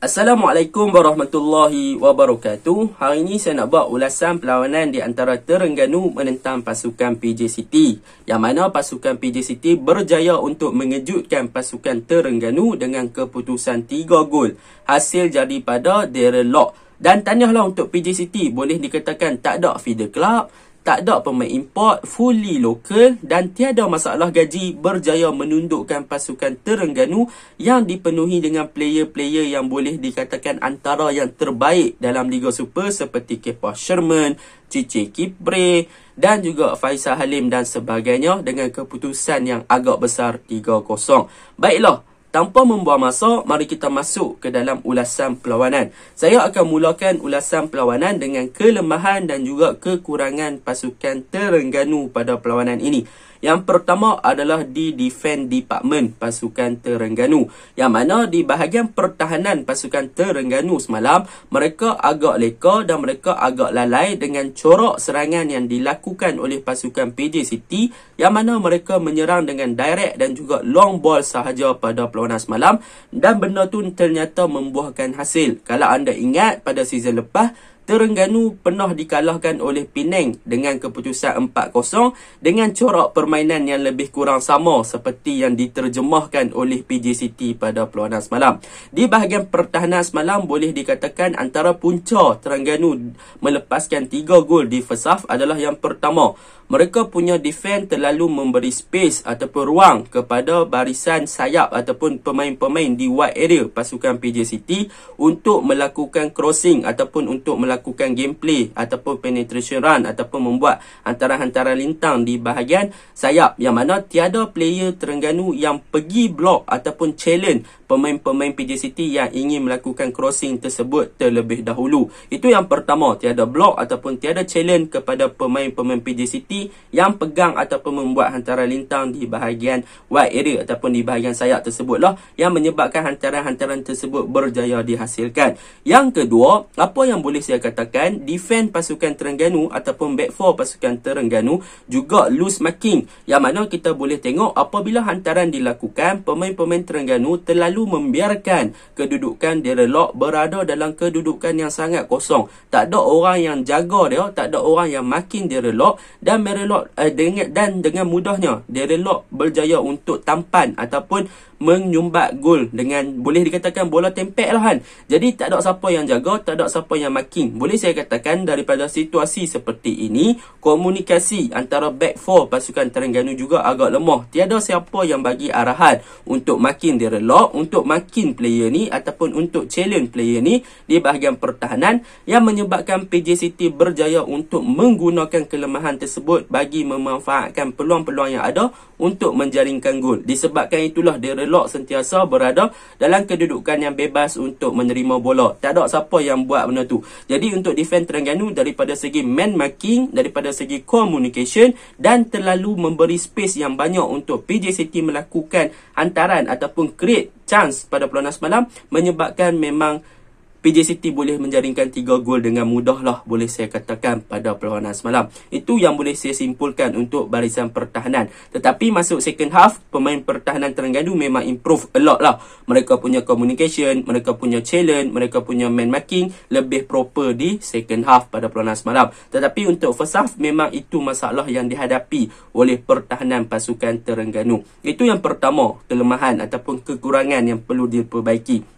Assalamualaikum warahmatullahi wabarakatuh. Hari ini saya nak buat ulasan perlawanan di antara Terengganu menentang pasukan PJ City, yang mana pasukan PJ City berjaya untuk mengejutkan pasukan Terengganu dengan keputusan 3 gol hasil daripada Darren Lock. Dan tahniahlah untuk PJ City, boleh dikatakan tak ada feeder club, tak ada pemain import, fully local dan tiada masalah gaji, berjaya menundukkan pasukan Terengganu yang dipenuhi dengan player-player yang boleh dikatakan antara yang terbaik dalam Liga Super seperti Kepa Sherman, Cici Kipre dan juga Faisal Halim dan sebagainya dengan keputusan yang agak besar 3-0. Baiklah, tanpa membuang masa, mari kita masuk ke dalam ulasan perlawanan. Saya akan mulakan ulasan perlawanan dengan kelemahan dan juga kekurangan pasukan Terengganu pada perlawanan ini. Yang pertama adalah di defense department pasukan Terengganu, yang mana di bahagian pertahanan pasukan Terengganu semalam, mereka agak leka dan mereka agak lalai dengan corak serangan yang dilakukan oleh pasukan PJ City, yang mana mereka menyerang dengan direct dan juga long ball sahaja pada perlawanan semalam, dan benda tu ternyata membuahkan hasil. Kalau anda ingat, pada season lepas Terengganu pernah dikalahkan oleh Penang dengan keputusan 4-0 dengan corak permainan yang lebih kurang sama seperti yang diterjemahkan oleh PJ City pada perlawanan semalam. Di bahagian pertahanan semalam, boleh dikatakan antara punca Terengganu melepaskan 3 gol di first half adalah yang pertama, mereka punya defense terlalu memberi space ataupun ruang kepada barisan sayap ataupun pemain-pemain di wide area pasukan PJ City untuk melakukan crossing ataupun untuk melakukan gameplay ataupun penetration run ataupun membuat hantaran-hantaran lintang di bahagian sayap, yang mana tiada player Terengganu yang pergi block ataupun challenge pemain-pemain PJ City yang ingin melakukan crossing tersebut terlebih dahulu. Itu yang pertama, tiada block ataupun tiada challenge kepada pemain-pemain PJ City yang pegang ataupun membuat hantaran lintang di bahagian wide area ataupun di bahagian sayap tersebutlah yang menyebabkan hantaran-hantaran tersebut berjaya dihasilkan. Yang kedua, apa yang boleh saya katakan, defense pasukan Terengganu ataupun back four pasukan Terengganu juga loose marking, yang mana kita boleh tengok apabila hantaran dilakukan, pemain-pemain Terengganu terlalu membiarkan kedudukan Darren Lock berada dalam kedudukan yang sangat kosong. Tak ada orang yang jaga dia, tak ada orang yang marking Darren Lock, dan dengan mudahnya Darren Lock berjaya untuk tampan ataupun menyumbat gol dengan boleh dikatakan bola tempek lah kan. Jadi tak ada siapa yang jaga, tak ada siapa yang marking. Boleh saya katakan daripada situasi seperti ini, komunikasi antara back four pasukan Terengganu juga agak lemah. Tiada siapa yang bagi arahan untuk marking Darren Lock, untuk marking player ni ataupun untuk challenge player ni di bahagian pertahanan, yang menyebabkan PJ City berjaya untuk menggunakan kelemahan tersebut bagi memanfaatkan peluang-peluang yang ada untuk menjaringkan gol. Disebabkan itulah Darren Lock sentiasa berada dalam kedudukan yang bebas untuk menerima bola. Tak ada siapa yang buat benda tu. Jadi untuk defense Terengganu daripada segi man marking, daripada segi communication dan terlalu memberi space yang banyak untuk PJ City melakukan hantaran ataupun create chance pada perlawanan semalam, menyebabkan memang PJ City boleh menjaringkan 3 gol dengan mudah lah, boleh saya katakan pada perlawanan semalam. Itu yang boleh saya simpulkan untuk barisan pertahanan. Tetapi masuk second half, pemain pertahanan Terengganu memang improve a lot lah. Mereka punya communication, mereka punya challenge, mereka punya man marking lebih proper di second half pada perlawanan semalam. Tetapi untuk first half, memang itu masalah yang dihadapi oleh pertahanan pasukan Terengganu. Itu yang pertama, kelemahan ataupun kekurangan yang perlu diperbaiki.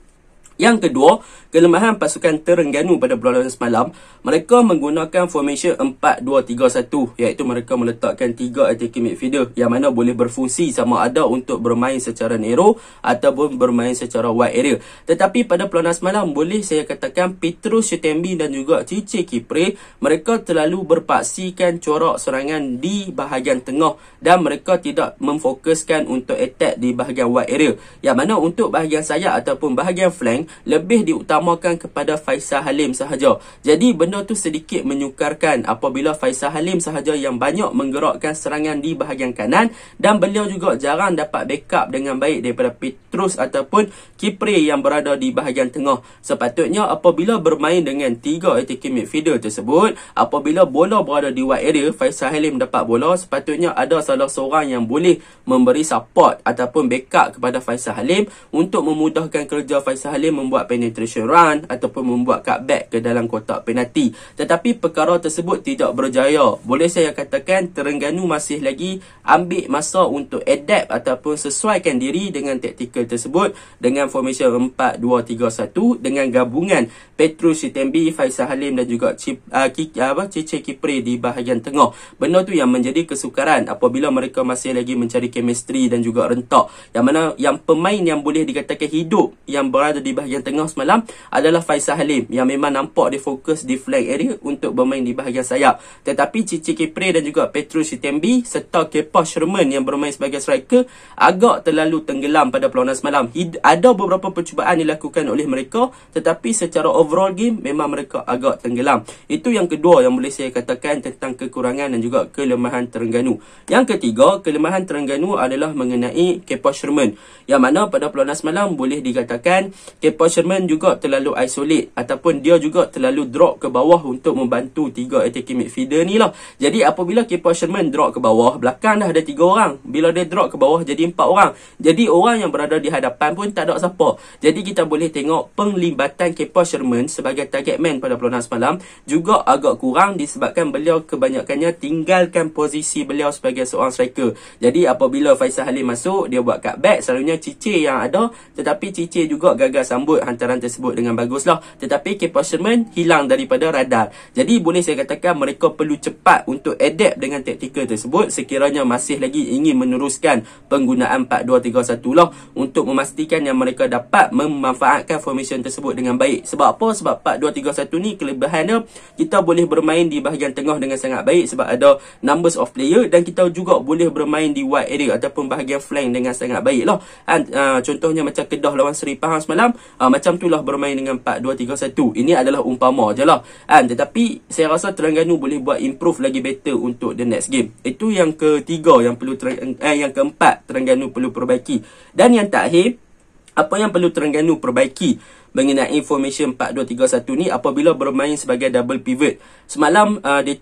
Yang kedua, kelemahan pasukan Terengganu pada perlawanan semalam, mereka menggunakan formation 4-2-3-1, iaitu mereka meletakkan 3 attacking midfielder yang mana boleh berfungsi sama ada untuk bermain secara narrow ataupun bermain secara wide area. Tetapi pada perlawanan semalam, boleh saya katakan Petrus Shetembi dan juga Cici Kipre, mereka terlalu berpaksikan corak serangan di bahagian tengah dan mereka tidak memfokuskan untuk attack di bahagian wide area, yang mana untuk bahagian sayap ataupun bahagian flank lebih diutamakan kepada Faisal Halim sahaja. Jadi benda tu sedikit menyukarkan apabila Faisal Halim sahaja yang banyak menggerakkan serangan di bahagian kanan, dan beliau juga jarang dapat backup dengan baik daripada Petrus ataupun Kipre yang berada di bahagian tengah. Sepatutnya apabila bermain dengan 3 attacking midfielder tersebut, apabila bola berada di wide area, Faisal Halim dapat bola, sepatutnya ada salah seorang yang boleh memberi support ataupun backup kepada Faisal Halim untuk memudahkan kerja Faisal Halim membuat penetration run ataupun membuat cutback ke dalam kotak penalti. Tetapi perkara tersebut tidak berjaya. Boleh saya katakan Terengganu masih lagi ambil masa untuk adapt ataupun sesuaikan diri dengan taktikal tersebut dengan formation 4-2-3-1 dengan gabungan Petrus Sitembi, Faisal Halim dan juga Cici Kipre di bahagian tengah. Benda tu yang menjadi kesukaran apabila mereka masih lagi mencari chemistry dan juga rentak. Yang mana yang pemain yang boleh dikatakan hidup yang berada di bahagian tengah semalam adalah Faisal Halim yang memang nampak dia fokus di flank area untuk bermain di bahagian sayap. Tetapi Cici Kipre dan juga Petrus Sitembi serta Kepa Sherman yang bermain sebagai striker agak terlalu tenggelam pada perlawanan semalam. Ada beberapa percubaan dilakukan oleh mereka, tetapi secara overall game memang mereka agak tenggelam. Itu yang kedua yang boleh saya katakan tentang kekurangan dan juga kelemahan Terengganu. Yang ketiga, kelemahan Terengganu adalah mengenai Kepa Sherman, yang mana pada perlawanan semalam boleh dikatakan Kepa Sherman juga terlalu isolate ataupun dia juga terlalu drop ke bawah untuk membantu tiga attacking midfielder ni lah. Jadi apabila Kepa Sherman drop ke bawah, belakang dah ada 3 orang. Bila dia drop ke bawah jadi 4 orang. Jadi orang yang berada di hadapan pun tak ada siapa. Jadi kita boleh tengok penglibatan Kepa Sherman sebagai target man pada perlawanan semalam juga agak kurang disebabkan beliau kebanyakannya tinggalkan posisi beliau sebagai seorang striker. Jadi apabila Faisal Halim masuk, dia buat cutback, selalunya Cici yang ada, tetapi Cici juga gagal sambut hantaran tersebut dengan baguslah. Tetapi Kepa Sherman hilang daripada radar. Jadi boleh saya katakan mereka perlu cepat untuk adapt dengan taktikal tersebut sekiranya masih lagi ingin meneruskan penggunaan 4-2-3-1 lah untuk memastikan yang mereka dapat memanfaatkan formation tersebut dengan baik. Sebab apa? Sebab 4-2-3-1 ni kelebihannya kita boleh bermain di bahagian tengah dengan sangat baik sebab ada numbers of player dan kita juga boleh bermain di wide area ataupun bahagian flank dengan sangat baik lah. Contohnya macam Kedah lawan Seri Pahang semalam, macam tu lah bermain dengan 4-2-3-1. Ini adalah umpama je lah. Tetapi saya rasa Terengganu boleh buat improve lagi better untuk the next game. Itu yang ketiga yang perlu yang keempat Terengganu perlu perbaiki. Dan yang terakhir, apa yang perlu Terengganu perbaiki mengenai formation 4-2-3-1 ni apabila bermain sebagai double pivot. Semalam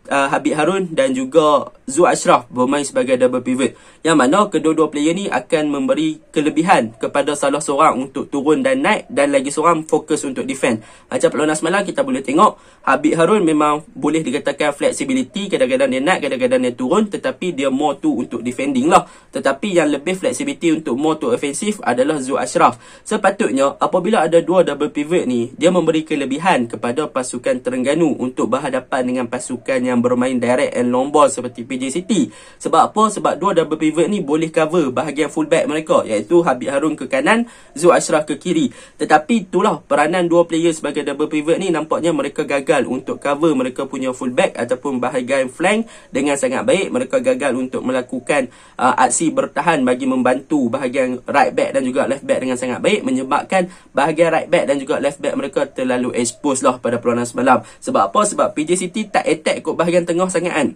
Habib Harun dan juga Zul Ashraf bermain sebagai double pivot, yang mana kedua-dua player ni akan memberi kelebihan kepada salah seorang untuk turun dan naik dan lagi seorang fokus untuk defend. Macam perlawanan semalam kita boleh tengok Habib Harun memang boleh dikatakan flexibility, kadang-kadang dia naik, kadang-kadang dia turun, tetapi dia more tu untuk defending lah. Tetapi yang lebih flexibility untuk more to offensive adalah Zul Ashraf. Sepatutnya apabila ada dua double pivot ni, dia memberi kelebihan kepada pasukan Terengganu untuk berhadapan dengan pasukan yang bermain direct and long ball seperti PJ City. Sebab apa? Sebab dua double pivot ni boleh cover bahagian fullback mereka, iaitu Habib Harun ke kanan, Zul Ashraf ke kiri. Tetapi itulah peranan dua player sebagai double pivot ni, nampaknya mereka gagal untuk cover mereka punya fullback ataupun bahagian flank dengan sangat baik. Mereka gagal untuk melakukan aksi bertahan bagi membantu bahagian right back dan juga left back dengan sangat baik, menyebabkan bahagian right back dan juga left back mereka terlalu expose lah pada perlawanan semalam. Sebab apa? Sebab PJ City tak attack kot bahagian tengah sangat kan.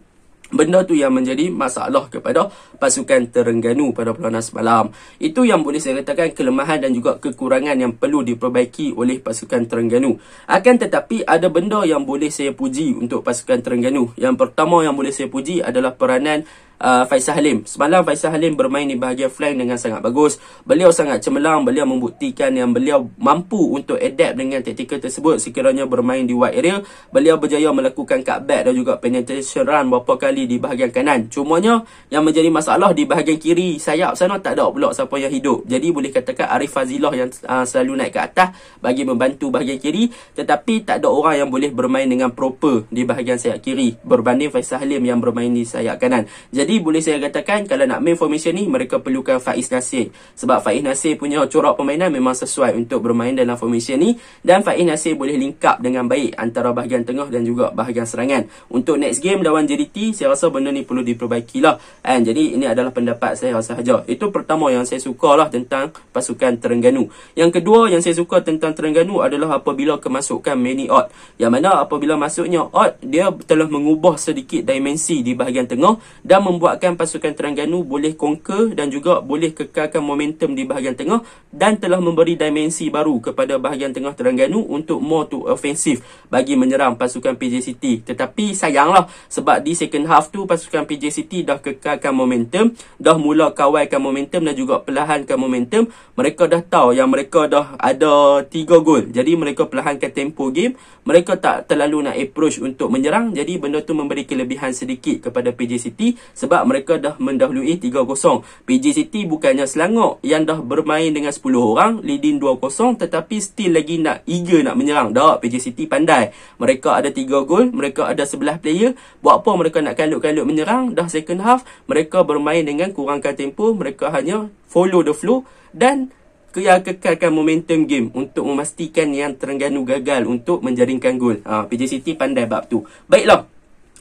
Benda tu yang menjadi masalah kepada pasukan Terengganu pada perlawanan semalam. Itu yang boleh saya katakan kelemahan dan juga kekurangan yang perlu diperbaiki oleh pasukan Terengganu. Akan tetapi ada benda yang boleh saya puji untuk pasukan Terengganu. Yang pertama yang boleh saya puji adalah peranan Faisal Halim. Semalam Faisal Halim bermain di bahagian flank dengan sangat bagus. Beliau sangat cemerlang, beliau membuktikan yang beliau mampu untuk adapt dengan taktikal tersebut sekiranya bermain di wide area. Beliau berjaya melakukan cutback dan juga penetration run beberapa kali di bahagian kanan. Cumanya yang menjadi masalah di bahagian kiri sayap sana tak ada pula siapa yang hidup. Jadi boleh katakan Arif Fazilah yang selalu naik ke atas bagi membantu bahagian kiri, tetapi tak ada orang yang boleh bermain dengan proper di bahagian sayap kiri berbanding Faisal Halim yang bermain di sayap kanan. Jadi boleh saya katakan kalau nak main formation ni mereka perlukan Faiz Nasir. Sebab Faiz Nasir punya corak permainan memang sesuai untuk bermain dalam formation ni, dan Faiz Nasir boleh link up dengan baik antara bahagian tengah dan juga bahagian serangan. Untuk next game lawan JDT, saya rasa benda ni perlu diperbaiki lah. Jadi ini adalah pendapat saya sahaja. Itu pertama yang saya suka lah tentang pasukan Terengganu. Yang kedua yang saya suka tentang Terengganu adalah apabila kemasukan Manny Ott. Yang mana apabila masuknya Ott, dia telah mengubah sedikit dimensi di bahagian tengah dan membuat membuatkan pasukan Terengganu boleh conquer dan juga boleh kekalkan momentum di bahagian tengah, dan telah memberi dimensi baru kepada bahagian tengah Terengganu untuk more to offensive bagi menyerang pasukan PJ City. Tetapi sayanglah, sebab di second half tu pasukan PJ City dah kekalkan momentum, dah mula kawalkan momentum dan juga perlahankan momentum. Mereka dah tahu yang mereka dah ada 3 gol, jadi mereka perlahankan tempo game. Mereka tak terlalu nak approach untuk menyerang, jadi benda tu memberi kelebihan sedikit kepada PJ City sebab mereka dah mendahului 3-0. PJ City bukannya Selangor yang dah bermain dengan 10 orang, leading 2-0, tetapi still lagi nak eager nak menyerang. Tak, PJ City pandai. Mereka ada 3 gol, mereka ada 11 player. Buat apa mereka nak kalut-kalut menyerang? Dah second half, mereka bermain dengan kurangkan tempo, mereka hanya follow the flow dan kekalkan momentum game untuk memastikan yang Terengganu gagal untuk menjaringkan gol. PJ City pandai bab tu. Baiklah,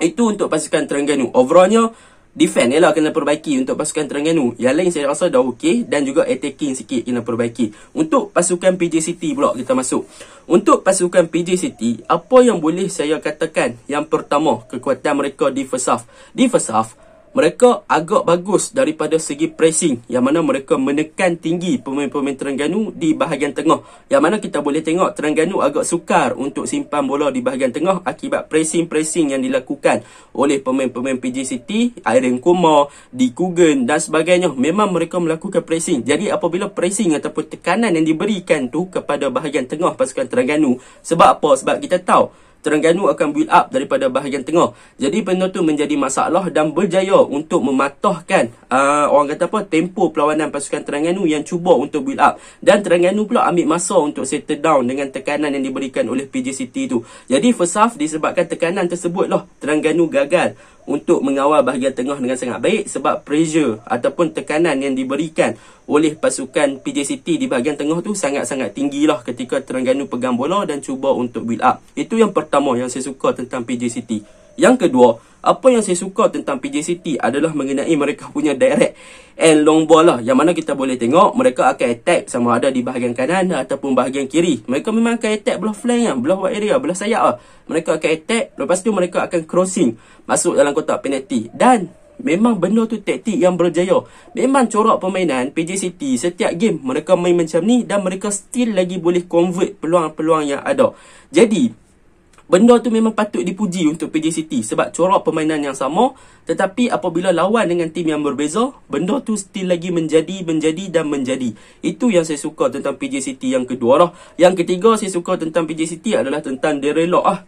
itu untuk pasukan Terengganu. Overallnya, defend ialah kena perbaiki untuk pasukan Terengganu. Yang lain saya rasa dah okey, dan juga attacking sikit kena perbaiki. Untuk pasukan PJ City pula kita masuk. Untuk pasukan PJ City, apa yang boleh saya katakan? Yang pertama, kekuatan mereka di first half. Di first half, mereka agak bagus daripada segi pressing, yang mana mereka menekan tinggi pemain-pemain Terengganu di bahagian tengah. Yang mana kita boleh tengok Terengganu agak sukar untuk simpan bola di bahagian tengah akibat pressing-pressing yang dilakukan oleh pemain-pemain PJ City, Aaron Kumar, Di Kugan dan sebagainya. Memang mereka melakukan pressing. Jadi apabila pressing ataupun tekanan yang diberikan tu kepada bahagian tengah pasukan Terengganu, sebab apa? Sebab kita tahu Terengganu akan build up daripada bahagian tengah. Jadi benda tu menjadi masalah dan berjaya untuk mematahkan orang kata apa, tempo perlawanan pasukan Terengganu yang cuba untuk build up. Dan Terengganu pula ambil masa untuk settle down dengan tekanan yang diberikan oleh PJ City tu. Jadi first half disebabkan tekanan tersebut lah, Terengganu gagal untuk mengawal bahagian tengah dengan sangat baik sebab pressure ataupun tekanan yang diberikan oleh pasukan PJ City di bahagian tengah tu sangat-sangat tinggi lah ketika Terengganu pegang bola dan cuba untuk build up. Itu yang pertama yang saya suka tentang PJ City. Yang kedua, apa yang saya suka tentang PJ City adalah mengenai mereka punya direct and long ball lah. Yang mana kita boleh tengok mereka akan attack sama ada di bahagian kanan ataupun bahagian kiri. Mereka memang akan attack belah flank lah, belah wide area, belah sayap lah. Mereka akan attack, lepas tu mereka akan crossing masuk dalam kotak penalti. Dan memang benda tu taktik yang berjaya. Memang corak permainan PJ City setiap game mereka main macam ni dan mereka still lagi boleh convert peluang-peluang yang ada. Jadi benda tu memang patut dipuji untuk PJ City sebab corak permainan yang sama, tetapi apabila lawan dengan tim yang berbeza, benda tu still lagi menjadi. Itu yang saya suka tentang PJ City yang kedua lah. Yang ketiga saya suka tentang PJ City adalah tentang Darren Lock lah.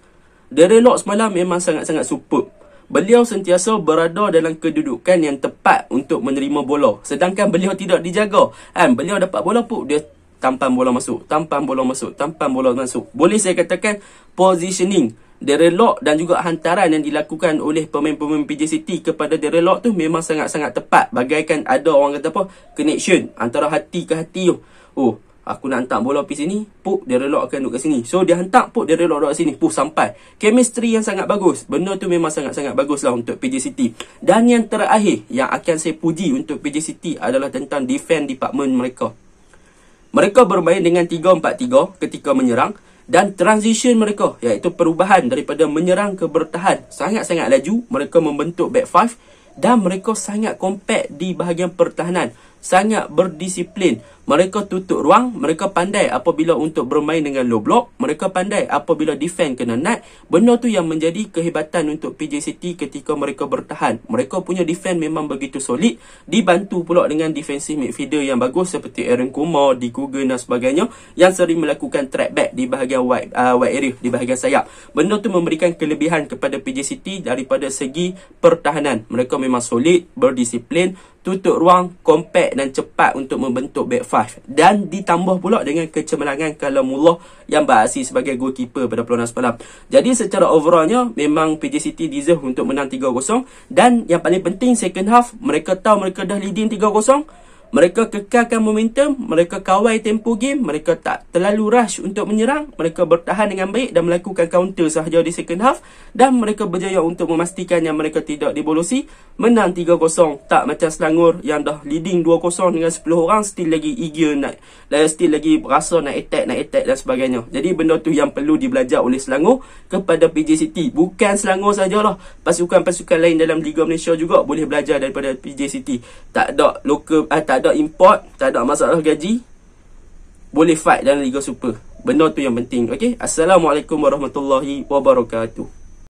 Darren Lock semalam memang sangat-sangat superb. Beliau sentiasa berada dalam kedudukan yang tepat untuk menerima bola. Sedangkan beliau tidak dijaga. Beliau dapat bola pun dia tampan bola masuk, tampan bola masuk, tampan bola masuk. Boleh saya katakan positioning Darren Lock dan juga hantaran yang dilakukan oleh pemain-pemain PJ City kepada Darren Lock tu memang sangat-sangat tepat. Bagaikan ada orang kata apa, connection antara hati ke hati tu. Oh, aku nak hantar bola pergi sini, puk, Darren Lock akan duduk kat sini. So dia hantar, puk, Darren Lock duduk kat sini, puk, sampai. Chemistry yang sangat bagus. Benda tu memang sangat-sangat bagus lah untuk PJ City. Dan yang terakhir yang akan saya puji untuk PJ City adalah tentang defense department mereka. Mereka bermain dengan 3-4-3 ketika menyerang, dan transition mereka, iaitu perubahan daripada menyerang ke bertahan, sangat-sangat laju. Mereka membentuk back 5 dan mereka sangat compact di bahagian pertahanan, sangat berdisiplin. Mereka tutup ruang, mereka pandai apabila untuk bermain dengan low block, mereka pandai apabila defend kena naik. Benda tu yang menjadi kehebatan untuk PJ City ketika mereka bertahan. Mereka punya defend memang begitu solid, dibantu pula dengan defensive midfielder yang bagus seperti Aaron Kumar, Di Kugan dan sebagainya yang sering melakukan track back di bahagian wide area, di bahagian sayap. Benda tu memberikan kelebihan kepada PJ City daripada segi pertahanan. Mereka memang solid, berdisiplin, tutup ruang, compact dan cepat untuk membentuk back 5. Dan ditambah pula dengan kecemerlangan Kalamullah yang beraksi sebagai goalkeeper pada perlawanan semalam. Jadi secara overallnya memang PJ City deserve untuk menang 3-0. Dan yang paling penting second half, mereka tahu mereka dah leading 3-0. Mereka kekalkan momentum, mereka kawal tempo game, mereka tak terlalu rush untuk menyerang, mereka bertahan dengan baik dan melakukan counter sahaja di second half, dan mereka berjaya untuk memastikan yang mereka tidak dibolosi, menang 3-0. Tak macam Selangor yang dah leading 2-0 dengan 10 orang, still lagi eager nak, still lagi rasa nak attack dan sebagainya. Jadi benda tu yang perlu dibelajar oleh Selangor kepada PJ City. Bukan Selangor sajalah, pasukan-pasukan lain dalam Liga Malaysia juga boleh belajar daripada PJ City. Tak ada local, tak ada import, tak ada masalah gaji, boleh fight dalam Liga Super. Benda tu yang penting. Okey, Assalamualaikum warahmatullahi wabarakatuh.